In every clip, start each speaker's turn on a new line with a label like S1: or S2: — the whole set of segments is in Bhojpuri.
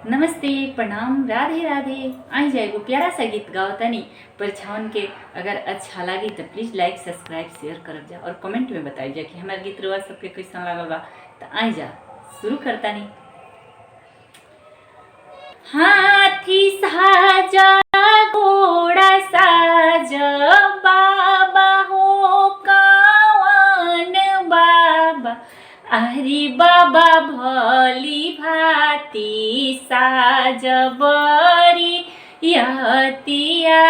S1: नमस्ते, प्रणाम, राधे राधे। आई जाए वो प्यारा सा गीत गावतानी पर छावन के अगर अच्छा लगी तो प्लीज़ लाइक सब्सक्राइब शेयर कर जा और कमेंट में बताई जा कि हमारे गीत रुआ सबके कैसा लगल बा। तो आई जा शुरू करतानी। हाथी साजा घोड़ा साज बाबा हो कावन बाबा, अरे बाबा भली भाती साज बरी यतिया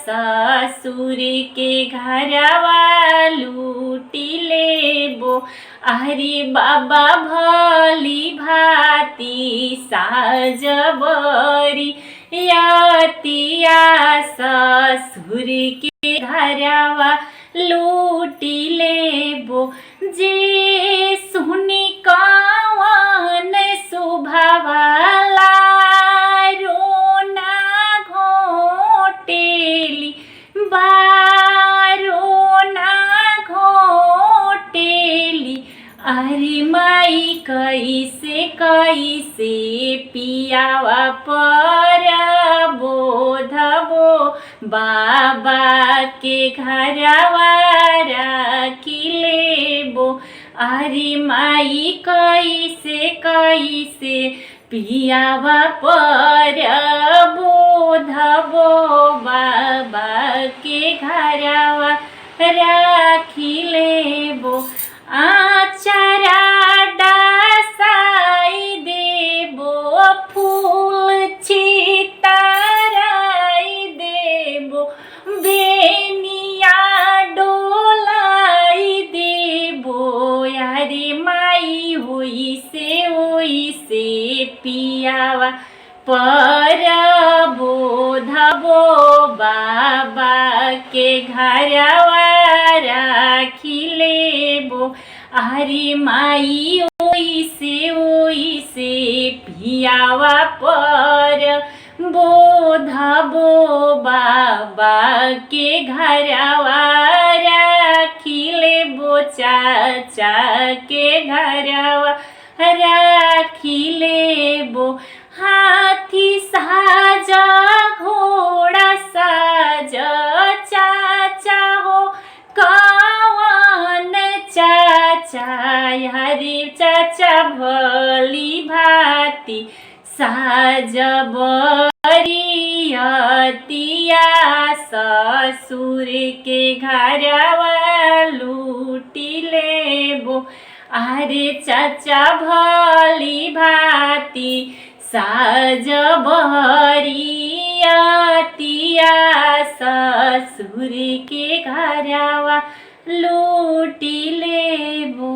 S1: ससुर के घरवा लूटी लेबो। अरे बाबा भली भाती साज बरी यतिया ससुर के घरवा लूटी लेबो। जे सुनी कवन सुभावाला रोना घोटेली बारोना घोटेली। अरे माई कैसे कैसे पियावा पर बोधबो बाबा के घरवा राखी लेबो। अरे माई कैसे कैसे पियावा पर बोधबो बाबा के घरवा राखी लेबो। आचारा डासाई देबो फूल छिताराई देबो बेनिया डोलाई देबो। यारे माई होई से पियावा पर बोधबो बाबा के घरवा राखी लेबो। अरे माई ओई से पियावा पर बोधबो बाबा के घरवा राखी लेबो। चाचा के घरवा राखी लेबो। हाथी साजा घोड़ा साजा चाचा हो कवन चाचा। हरे चाचा भली भाती साज बरी यतिया ससुर के घरवा लूटी लेबो। अरे चाचा भली भाती साज बरी यतिया ससुर के घरवा लूटी लेबो।